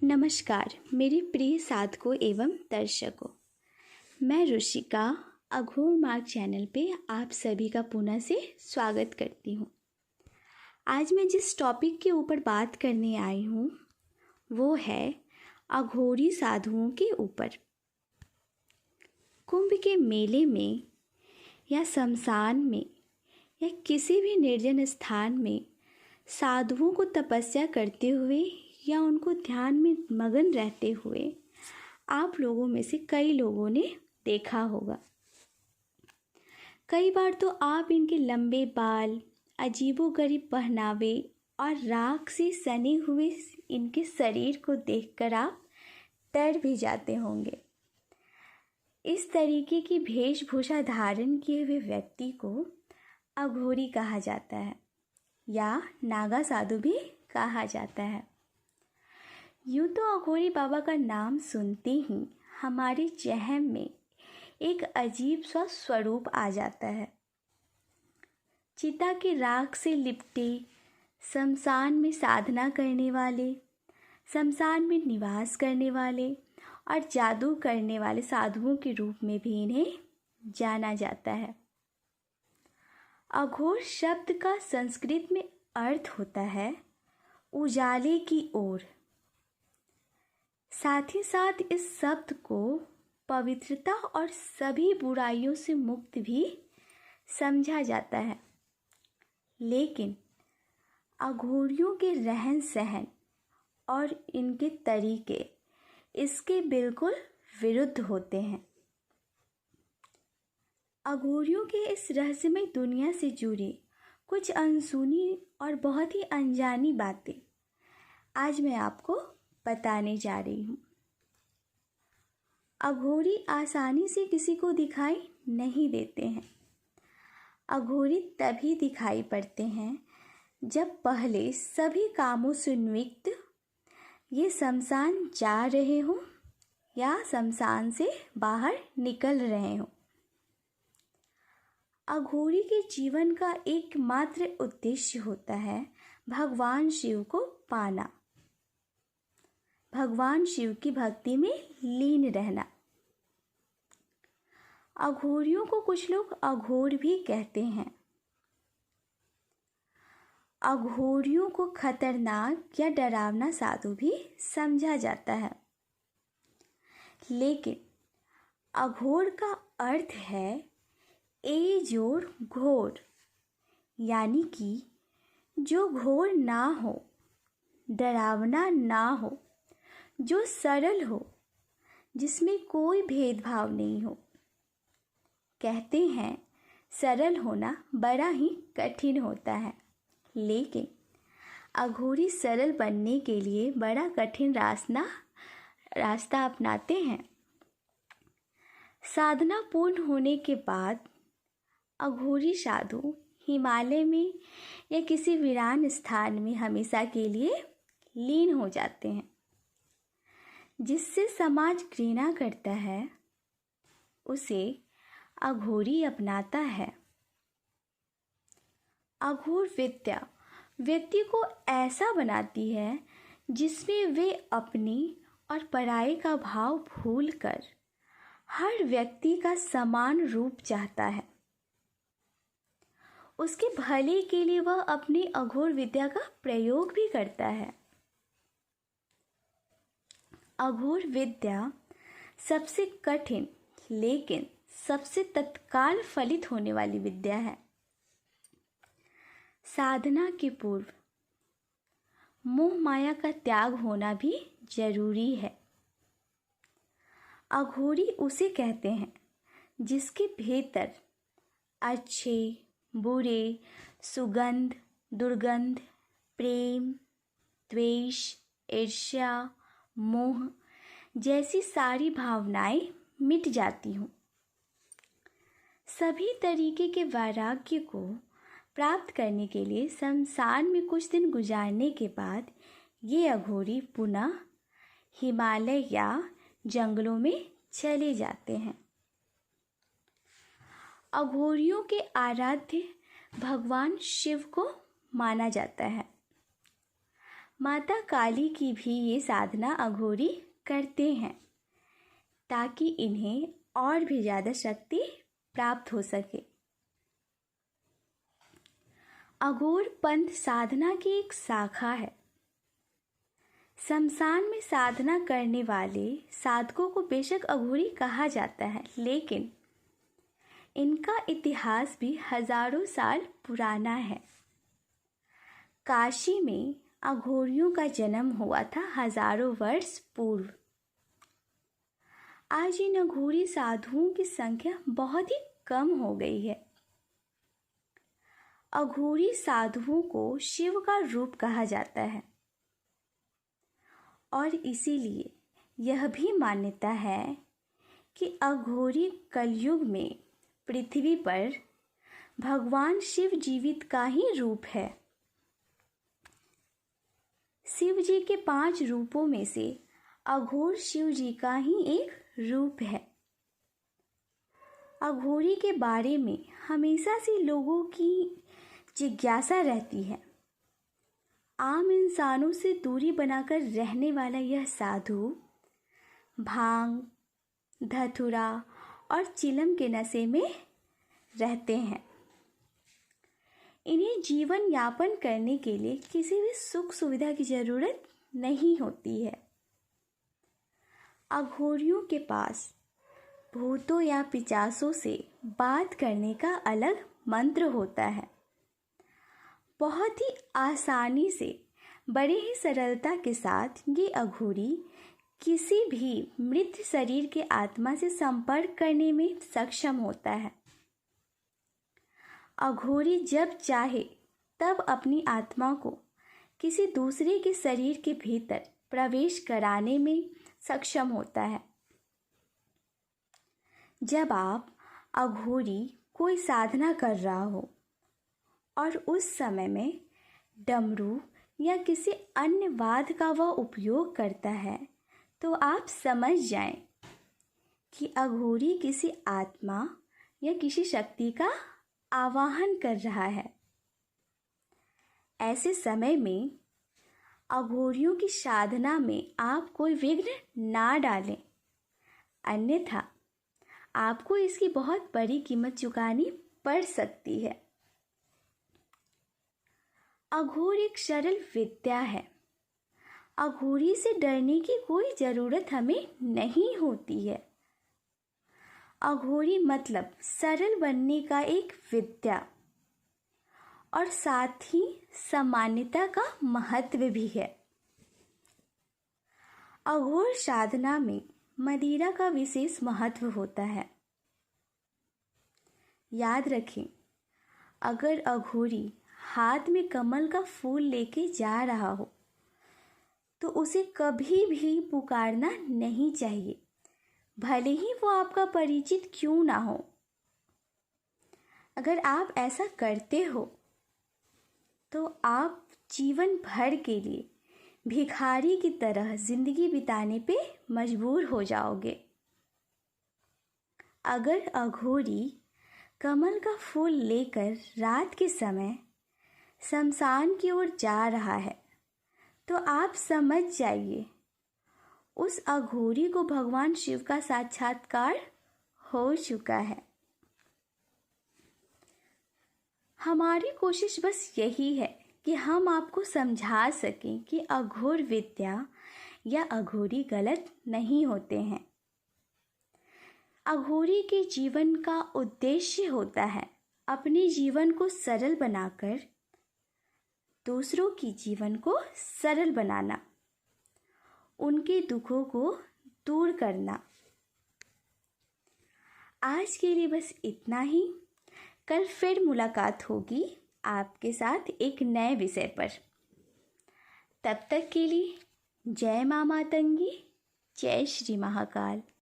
नमस्कार मेरे प्रिय साधकों एवं दर्शकों। मैं ऋषिका अघोर मार्ग चैनल पे आप सभी का पुनः से स्वागत करती हूँ। आज मैं जिस टॉपिक के ऊपर बात करने आई हूँ वो है अघोरी साधुओं के ऊपर। कुंभ के मेले में या शमशान में या किसी भी निर्जन स्थान में साधुओं को तपस्या करते हुए या उनको ध्यान में मगन रहते हुए आप लोगों में से कई लोगों ने देखा होगा। कई बार तो आप इनके लंबे बाल, अजीबोगरीब पहनावे और राख से सने हुए इनके शरीर को देखकर आप डर भी जाते होंगे। इस तरीके की वेशभूषा धारण किए हुए व्यक्ति को अघोरी कहा जाता है या नागा साधु भी कहा जाता है। यूँ तो अघोरी बाबा का नाम सुनते ही हमारे चेहरे में एक अजीब सा स्वरूप आ जाता है। चिता के राख से लिपटे, शमशान में साधना करने वाले, शमशान में निवास करने वाले और जादू करने वाले साधुओं के रूप में भी इन्हें जाना जाता है। अघोर शब्द का संस्कृत में अर्थ होता है उजाले की ओर। साथ ही साथ इस शब्द को पवित्रता और सभी बुराइयों से मुक्त भी समझा जाता है। लेकिन अघोरियों के रहन सहन और इनके तरीके इसके बिल्कुल विरुद्ध होते हैं। अघोरियों के इस रहस्यमय दुनिया से जुड़ी कुछ अनसुनी और बहुत ही अनजानी बातें आज मैं आपको बताने जा रही हूँ। अघोरी आसानी से किसी को दिखाई नहीं देते हैं। अघोरी तभी दिखाई पड़ते हैं जब पहले सभी कामों से निवृत्त ये शमशान जा रहे हों या शमशान से बाहर निकल रहे हों। अघोरी के जीवन का एकमात्र उद्देश्य होता है भगवान शिव को पाना, भगवान शिव की भक्ति में लीन रहना। अघोरियों को कुछ लोग अघोर भी कहते हैं। अघोरियों को खतरनाक या डरावना साधु भी समझा जाता है। लेकिन अघोर का अर्थ है ए जोड़ घोर, यानी कि जो घोर ना हो, डरावना ना हो, जो सरल हो, जिसमें कोई भेदभाव नहीं हो। कहते हैं सरल होना बड़ा ही कठिन होता है, लेकिन अघोरी सरल बनने के लिए बड़ा कठिन रास्ता अपनाते हैं। साधना पूर्ण होने के बाद अघोरी साधु हिमालय में या किसी वीरान स्थान में हमेशा के लिए लीन हो जाते हैं, जिससे समाज घृणा करता है उसे अघोरी अपनाता है। अघोर विद्या व्यक्ति को ऐसा बनाती है जिसमें वे अपनी और पराये का भाव भूलकर हर व्यक्ति का समान रूप चाहता है। उसके भले के लिए वह अपनी अघोर विद्या का प्रयोग भी करता है। अघोर विद्या सबसे कठिन लेकिन सबसे तत्काल फलित होने वाली विद्या है। साधना के पूर्व मोह माया का त्याग होना भी जरूरी है। अघोरी उसे कहते हैं जिसके भीतर अच्छे, बुरे, सुगंध, दुर्गंध, प्रेम, द्वेष, ईर्ष्या, मोह जैसी सारी भावनाएं मिट जाती हूँ। सभी तरीके के वैराग्य को प्राप्त करने के लिए शमशान में कुछ दिन गुजारने के बाद ये अघोरी पुनः हिमालय या जंगलों में चले जाते हैं। अघोरियों के आराध्य भगवान शिव को माना जाता है। माता काली की भी ये साधना अघोरी करते हैं ताकि इन्हें और भी ज़्यादा शक्ति प्राप्त हो सके। अघोर पंथ साधना की एक शाखा है। शमशान में साधना करने वाले साधकों को बेशक अघोरी कहा जाता है, लेकिन इनका इतिहास भी हजारों साल पुराना है। काशी में अघोरियों का जन्म हुआ था हजारों वर्ष पूर्व। आज इन अघोरी साधुओं की संख्या बहुत ही कम हो गई है। अघोरी साधुओं को शिव का रूप कहा जाता है और इसीलिए यह भी मान्यता है कि अघोरी कलयुग में पृथ्वी पर भगवान शिव जीवित का ही रूप है। शिव जी के 5 रूपों में से अघोर शिव जी का ही एक रूप है। अघोरी के बारे में हमेशा से लोगों की जिज्ञासा रहती है। आम इंसानों से दूरी बनाकर रहने वाला यह साधु भांग, धतूरा और चिलम के नशे में रहते हैं। इन्हें जीवन यापन करने के लिए किसी भी सुख सुविधा की जरूरत नहीं होती है। अघोरियों के पास भूतों या पिशाचों से बात करने का अलग मंत्र होता है। बहुत ही आसानी से, बड़े ही सरलता के साथ ये अघोरी किसी भी मृत शरीर के आत्मा से संपर्क करने में सक्षम होता है। अघोरी जब चाहे तब अपनी आत्मा को किसी दूसरे के शरीर के भीतर प्रवेश कराने में सक्षम होता है। जब आप अघोरी कोई साधना कर रहा हो और उस समय में डमरू या किसी अन्य वाद्य का वह उपयोग करता है, तो आप समझ जाएं कि अघोरी किसी आत्मा या किसी शक्ति का आवाहन कर रहा है। ऐसे समय में अघोरियों की साधना में आप कोई विघ्न ना डालें, अन्यथा आपको इसकी बहुत बड़ी कीमत चुकानी पड़ सकती है। अघोर एक सरल विद्या है। अघोरी से डरने की कोई ज़रूरत हमें नहीं होती है। अघोरी मतलब सरल बनने का एक विद्या और साथ ही सामान्यता का महत्व भी है। अघोर साधना में मदिरा का विशेष महत्व होता है। याद रखें, अगर अघोरी हाथ में कमल का फूल लेके जा रहा हो तो उसे कभी भी पुकारना नहीं चाहिए, भले ही वो आपका परिचित क्यों ना हो। अगर आप ऐसा करते हो तो आप जीवन भर के लिए भिखारी की तरह जिंदगी बिताने पे मजबूर हो जाओगे। अगर अघोरी कमल का फूल लेकर रात के समय शमशान की ओर जा रहा है तो आप समझ जाइए उस अघोरी को भगवान शिव का साक्षात्कार हो चुका है। हमारी कोशिश बस यही है कि हम आपको समझा सकें कि अघोर विद्या या अघोरी गलत नहीं होते हैं। अघोरी के जीवन का उद्देश्य होता है अपने जीवन को सरल बनाकर दूसरों के जीवन को सरल बनाना, उनके दुखों को दूर करना। आज के लिए बस इतना ही। कल फिर मुलाकात होगी आपके साथ एक नए विषय पर। तब तक के लिए जय मां मातंगी, जय श्री महाकाल।